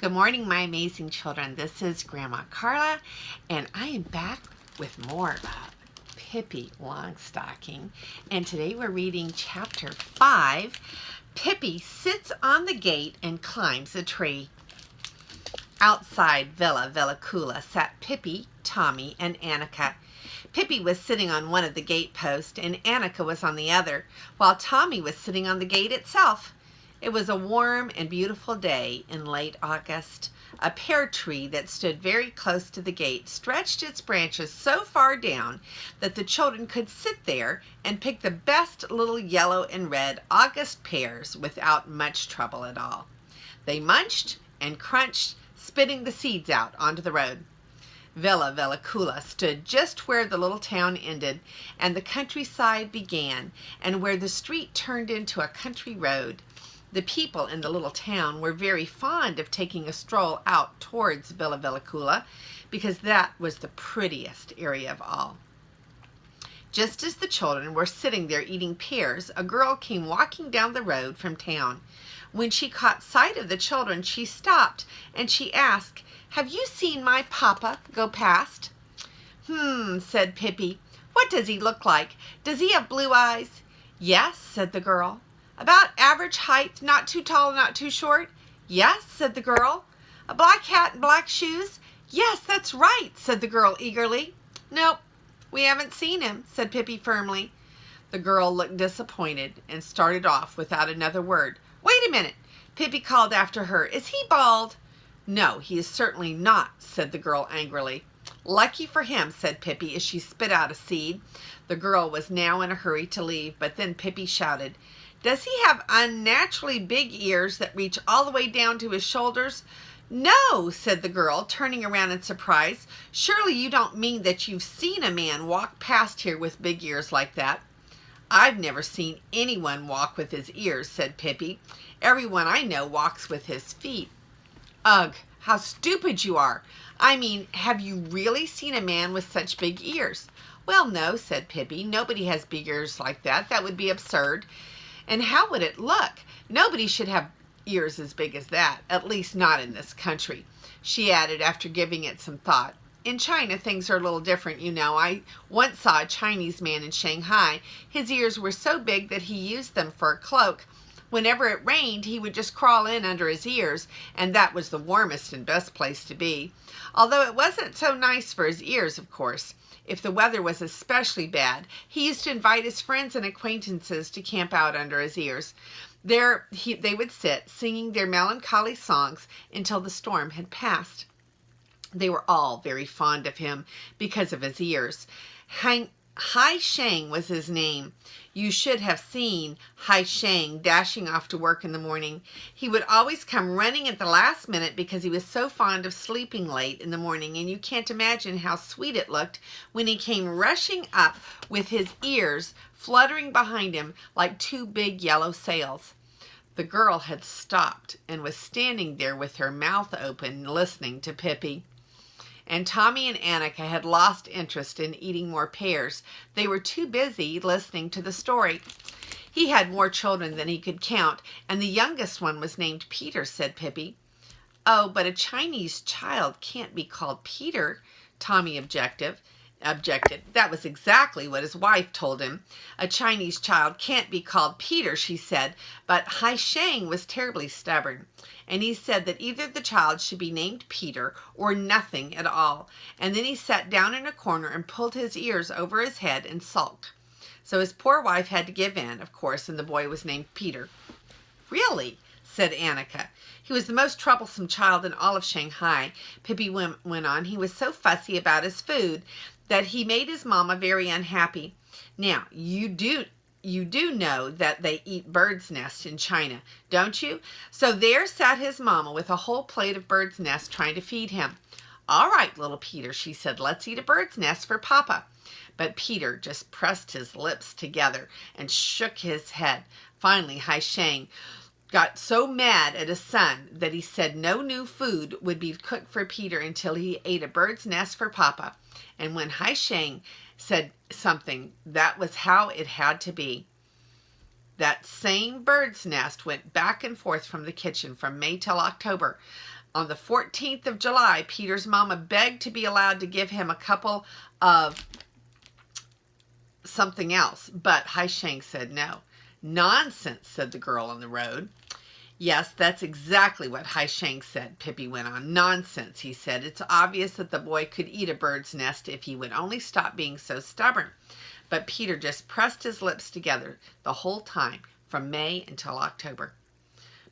Good morning, my amazing children. This is Grandma Carla, and I am back with more of Pippi Longstocking. And today we're reading chapter 5. Pippi sits on the gate and climbs a tree. Outside Villa Vellicula sat Pippi, Tommy, and Annika. Pippi was sitting on one of the gate posts, and Annika was on the other, while Tommy was sitting on the gate itself. It was a warm and beautiful day in late August. A pear tree that stood very close to the gate stretched its branches so far down that the children could sit there and pick the best little yellow and red August pears without much trouble at all. They munched and crunched, spitting the seeds out onto the road. Villa Vellicula stood just where the little town ended and the countryside began, and where the street turned into a country road. The people in the little town were very fond of taking a stroll out towards Villa Vellicula because that was the prettiest area of all. Just as the children were sitting there eating pears, a girl came walking down the road from town. When she caught sight of the children, she stopped and she asked, "Have you seen my papa go past?" Said Pippi. "What does he look like? Does he have blue eyes?" "Yes," said the girl. "About average height, not too tall, not too short?" "Yes," said the girl. "A black hat and black shoes?" "Yes, that's right," said the girl eagerly. "Nope, we haven't seen him," said Pippi firmly. The girl looked disappointed and started off without another word. "Wait a minute," Pippi called after her. "Is he bald?" "No, he is certainly not," said the girl angrily. "Lucky for him," said Pippi as she spit out a seed. The girl was now in a hurry to leave, but then Pippi shouted, "Does he have unnaturally big ears that reach all the way down to his shoulders?" "No," said the girl, turning around in surprise. "Surely you don't mean that you've seen a man walk past here with big ears like that?" "I've never seen anyone walk with his ears," said Pippi. "Everyone I know walks with his feet." "Ugh, how stupid you are! I mean, have you really seen a man with such big ears?" "Well, no," said Pippi. "Nobody has big ears like that. That would be absurd. And how would it look? Nobody should have ears as big as that, at least not in this country," she added after giving it some thought. "In China, things are a little different, you know. I once saw a Chinese man in Shanghai. His ears were so big that he used them for a cloak. Whenever it rained, he would just crawl in under his ears, and that was the warmest and best place to be. Although it wasn't so nice for his ears, of course. If the weather was especially bad, he used to invite his friends and acquaintances to camp out under his ears. There they would sit, singing their melancholy songs until the storm had passed. They were all very fond of him because of his ears. Hai Shang was his name. You should have seen Hai Shang dashing off to work in the morning. He would always come running at the last minute because he was so fond of sleeping late in the morning, and you can't imagine how sweet it looked when he came rushing up with his ears fluttering behind him like two big yellow sails." The girl had stopped and was standing there with her mouth open listening to Pippi. And Tommy and Annika had lost interest in eating more pears. They were too busy listening to the story. "He had more children than he could count, and the youngest one was named Peter," said Pippi. "Oh, but a Chinese child can't be called Peter," Tommy objected. That was exactly what his wife told him. "A Chinese child can't be called Peter," she said, but Hai Shang was terribly stubborn, and he said that either the child should be named Peter or nothing at all, and then he sat down in a corner and pulled his ears over his head and sulked. So his poor wife had to give in, of course, and the boy was named Peter. "Really?" said Annika. "He was the most troublesome child in all of Shanghai," Pippi went on. "He was so fussy about his food that he made his mama very unhappy. Now, you do know that they eat birds' nests in China, don't you? So there sat his mama with a whole plate of birds' nests trying to feed him. 'All right, little Peter,' she said, 'let's eat a bird's nest for Papa.' But Peter just pressed his lips together and shook his head. Finally, Hai Shang got so mad at his son that he said no new food would be cooked for Peter until he ate a bird's nest for Papa. And when Hai Shang said something, that was how it had to be. That same bird's nest went back and forth from the kitchen from May till October. On the 14th of July, Peter's mama begged to be allowed to give him a couple of something else, but Hai Sheng said no. Nonsense, said the girl on the road. Yes, that's exactly what Hai Sheng said, Pippi went on. Nonsense, he said. It's obvious that the boy could eat a bird's nest if he would only stop being so stubborn. But Peter just pressed his lips together the whole time, from May until October.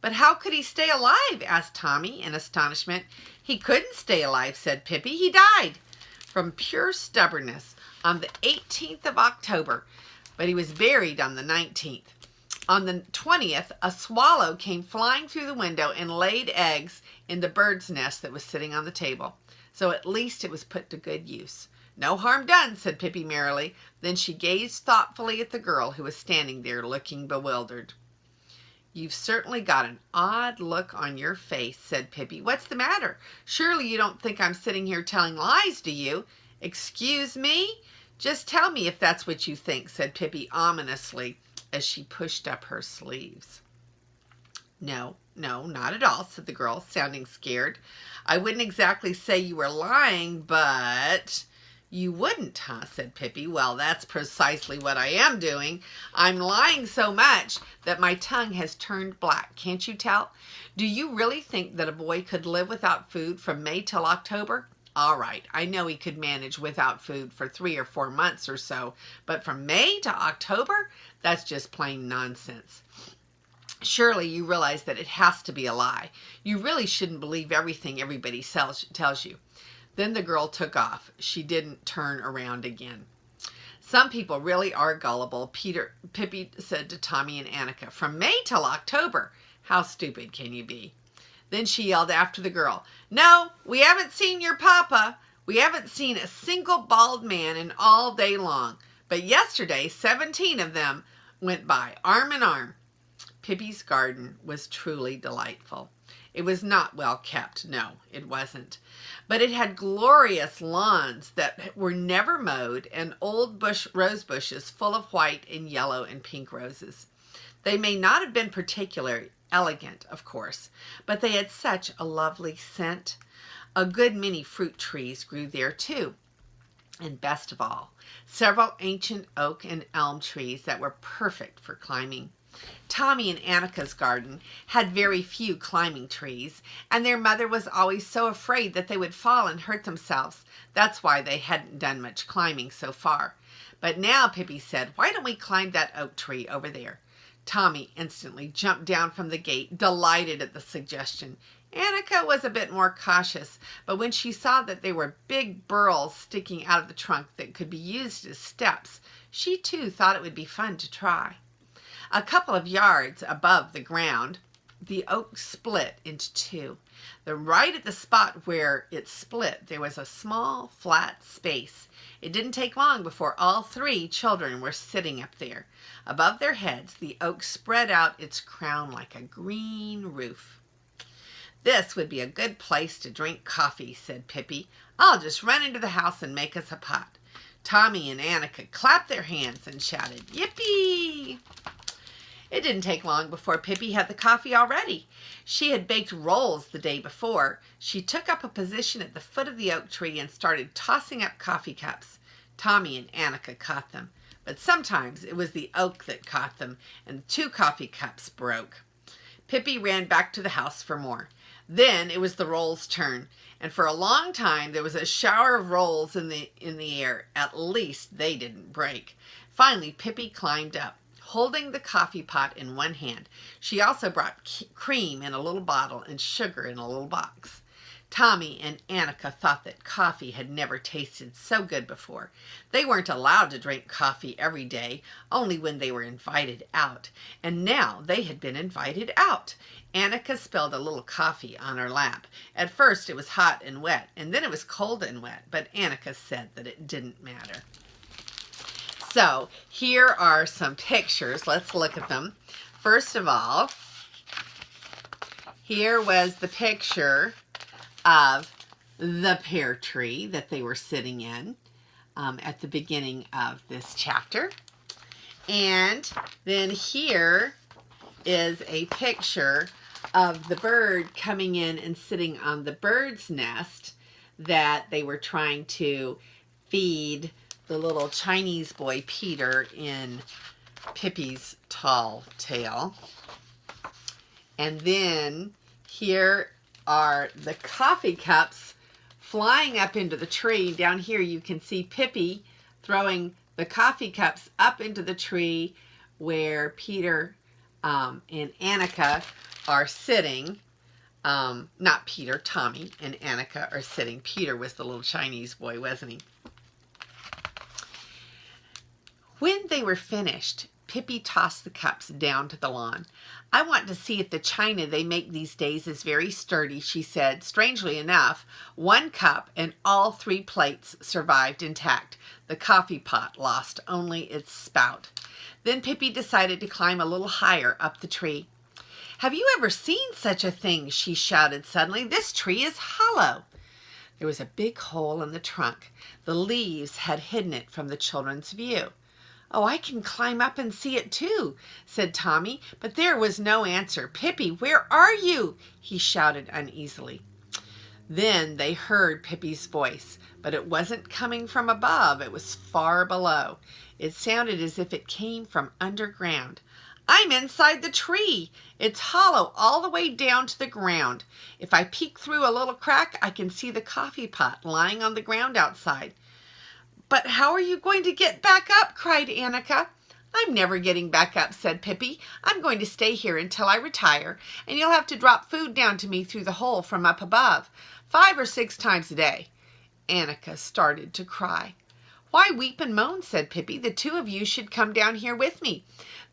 But how could he stay alive? Asked Tommy in astonishment. He couldn't stay alive, said Pippi. He died from pure stubbornness on the 18th of October, but he was buried on the 19th. On the 20th, a swallow came flying through the window and laid eggs in the bird's nest that was sitting on the table. So at least it was put to good use. No harm done, said Pippi merrily. Then she gazed thoughtfully at the girl who was standing there looking bewildered. You've certainly got an odd look on your face, said Pippi. What's the matter? Surely you don't think I'm sitting here telling lies, do you? Excuse me? Just tell me if that's what you think, said Pippi ominously as she pushed up her sleeves. No, not at all, said the girl, sounding scared. I wouldn't exactly say you were lying, but... You wouldn't, huh, said Pippi. Well, that's precisely what I am doing. I'm lying so much that my tongue has turned black. Can't you tell? Do you really think that a boy could live without food from May till October? All right, I know he could manage without food for 3 or 4 months or so, but from May to October? That's just plain nonsense. Surely you realize that it has to be a lie. You really shouldn't believe everything everybody tells you. Then the girl took off. She didn't turn around again. Some people really are gullible, Pippi said to Tommy and Annika. From May till October. How stupid can you be? Then she yelled after the girl, No, we haven't seen your papa. We haven't seen a single bald man in all day long. But yesterday, 17 of them went by, arm in arm. Pippi's garden was truly delightful. It was not well kept, no, it wasn't. But it had glorious lawns that were never mowed and old rose bushes full of white and yellow and pink roses. They may not have been particularly elegant, of course, but they had such a lovely scent. A good many fruit trees grew there too. And best of all, several ancient oak and elm trees that were perfect for climbing. Tommy and Annika's garden had very few climbing trees, and their mother was always so afraid that they would fall and hurt themselves. That's why they hadn't done much climbing so far. But now, Pippi said, why don't we climb that oak tree over there? Tommy instantly jumped down from the gate, delighted at the suggestion. Annika was a bit more cautious, but when she saw that there were big burls sticking out of the trunk that could be used as steps, she too thought it would be fun to try. A couple of yards above the ground, the oak split into two. Right at the spot where it split, there was a small, flat space. It didn't take long before all 3 children were sitting up there. Above their heads, the oak spread out its crown like a green roof. This would be a good place to drink coffee, said Pippi. I'll just run into the house and make us a pot. Tommy and Annika clapped their hands and shouted, Yippee! It didn't take long before Pippi had the coffee already. She had baked rolls the day before. She took up a position at the foot of the oak tree and started tossing up coffee cups. Tommy and Annika caught them, but sometimes it was the oak that caught them, and 2 coffee cups broke. Pippi ran back to the house for more. Then it was the rolls' turn, and for a long time there was a shower of rolls in the air. At least they didn't break. Finally, Pippi climbed up, holding the coffee pot in one hand. She also brought cream in a little bottle and sugar in a little box. Tommy and Annika thought that coffee had never tasted so good before. They weren't allowed to drink coffee every day, only when they were invited out. And now they had been invited out. Annika spilled a little coffee on her lap. At first it was hot and wet, and then it was cold and wet, but Annika said that it didn't matter. So here are some pictures. Let's look at them. First of all, here was the picture of the pear tree that they were sitting in at the beginning of this chapter. And then here is a picture of the bird coming in and sitting on the bird's nest that they were trying to feed the little Chinese boy Peter in Pippi's tall tale. And then here are the coffee cups flying up into the tree. Down here you can see Pippi throwing the coffee cups up into the tree where Peter and Annika are sitting. Not Peter, Tommy and Annika are sitting. Peter was the little Chinese boy, wasn't he? When they were finished, Pippi tossed the cups down to the lawn. "I want to see if the china they make these days is very sturdy," she said. Strangely enough, one cup and all 3 plates survived intact. The coffee pot lost only its spout. Then Pippi decided to climb a little higher up the tree. "Have you ever seen such a thing?" she shouted suddenly. "This tree is hollow." There was a big hole in the trunk. The leaves had hidden it from the children's view. "Oh, I can climb up and see it too," said Tommy, but there was no answer. "Pippi, where are you?" he shouted uneasily. Then they heard Pippi's voice, but it wasn't coming from above. It was far below. It sounded as if it came from underground. "I'm inside the tree. It's hollow all the way down to the ground. If I peek through a little crack, I can see the coffee pot lying on the ground outside." "But how are you going to get back up?" cried Annika. "I'm never getting back up," said Pippi. "I'm going to stay here until I retire, and you'll have to drop food down to me through the hole from up above, 5 or 6 times a day." Annika started to cry. "Why weep and moan?" said Pippi. "The 2 of you should come down here with me.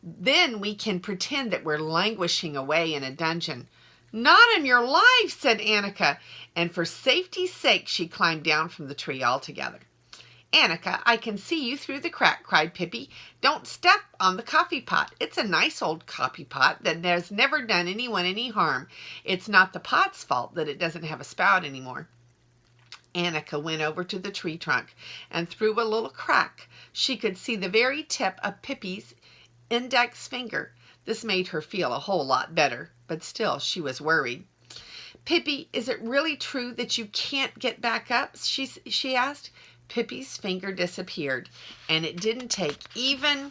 Then we can pretend that we're languishing away in a dungeon." "Not on your life," said Annika, and for safety's sake she climbed down from the tree altogether. "Annika, I can see you through the crack," cried Pippi. "Don't step on the coffee pot. It's a nice old coffee pot that has never done anyone any harm. It's not the pot's fault that it doesn't have a spout anymore." Annika went over to the tree trunk, and through a little crack she could see the very tip of Pippi's index finger. This made her feel a whole lot better, but still she was worried. "Pippi, is it really true that you can't get back up?" she asked. Pippi's finger disappeared, and it didn't take even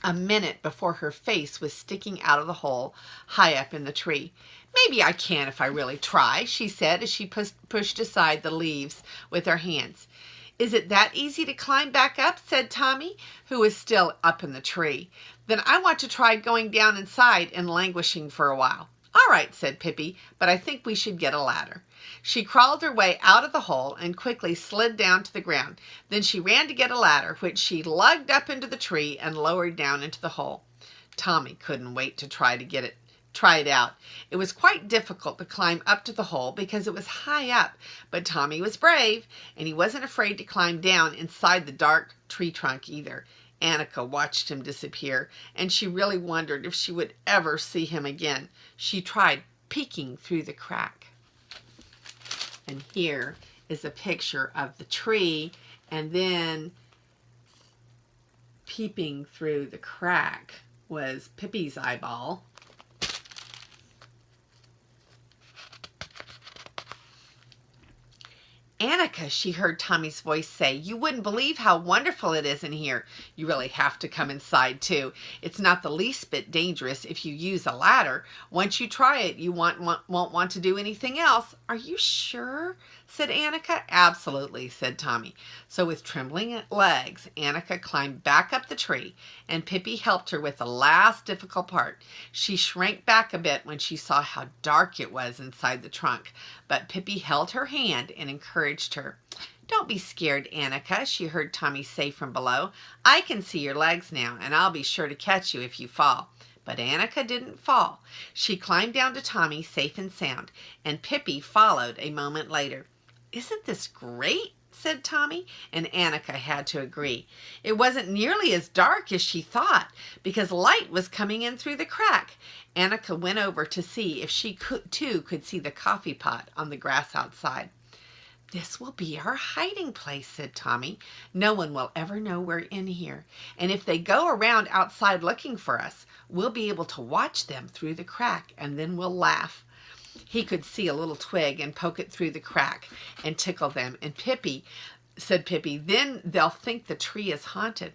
a minute before her face was sticking out of the hole high up in the tree. "Maybe I can if I really try," she said as she pushed aside the leaves with her hands. "Is it that easy to climb back up?" said Tommy, who was still up in the tree. "Then I want to try going down inside and languishing for a while." "All right," said Pippi, "but I think we should get a ladder." She crawled her way out of the hole and quickly slid down to the ground. Then she ran to get a ladder, which she lugged up into the tree and lowered down into the hole. Tommy couldn't wait to try it out. It was quite difficult to climb up to the hole because it was high up, but Tommy was brave, and he wasn't afraid to climb down inside the dark tree trunk either. Annika watched him disappear, and she really wondered if she would ever see him again. She tried peeking through the crack. And here is a picture of the tree, and then peeping through the crack was Pippi's eyeball. "Annika," she heard Tommy's voice say, "you wouldn't believe how wonderful it is in here. You really have to come inside too. It's not the least bit dangerous if you use a ladder. Once you try it, you won't want to do anything else." "Are you sure?" said Annika. "Absolutely," said Tommy. So with trembling legs, Annika climbed back up the tree, and Pippi helped her with the last difficult part. She shrank back a bit when she saw how dark it was inside the trunk, but Pippi held her hand and encouraged her. "Don't be scared, Annika," she heard Tommy say from below. "I can see your legs now, and I'll be sure to catch you if you fall." But Annika didn't fall. She climbed down to Tommy safe and sound, and Pippi followed a moment later. "Isn't this great?" said Tommy, and Annika had to agree. It wasn't nearly as dark as she thought, because light was coming in through the crack. Annika went over to see if she too could see the coffee pot on the grass outside. "This will be our hiding place," said Tommy. "No one will ever know we're in here. And if they go around outside looking for us, we'll be able to watch them through the crack, and then we'll laugh." He could see a little twig and poke it through the crack and tickle them. "And Pippi," said Pippi, "then they'll think the tree is haunted."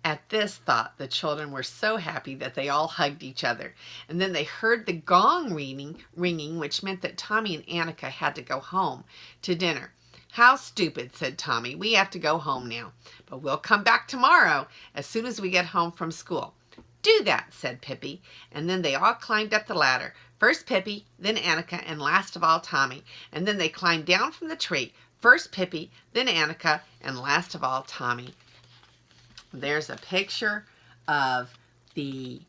At this thought, the children were so happy that they all hugged each other. And then they heard the gong ringing, which meant that Tommy and Annika had to go home to dinner. "How stupid," said Tommy. "We have to go home now. But we'll come back tomorrow as soon as we get home from school." "Do that," said Pippi. And then they all climbed up the ladder. First Pippi, then Annika, and last of all Tommy. And then they climbed down from the tree. First Pippi, then Annika, and last of all Tommy. There's a picture of the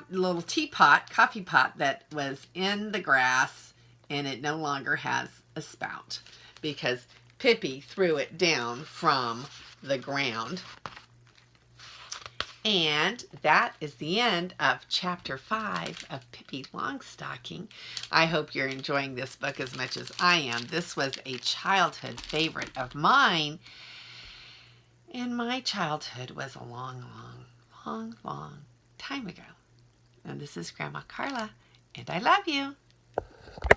little coffee pot that was in the grass, and it no longer has a spout because Pippi threw it down from the ground. And that is the end of chapter 5 of Pippi Longstocking. I hope you're enjoying this book as much as I am. This was a childhood favorite of mine. And my childhood was a long time ago. And this is Grandma Carla, and I love you.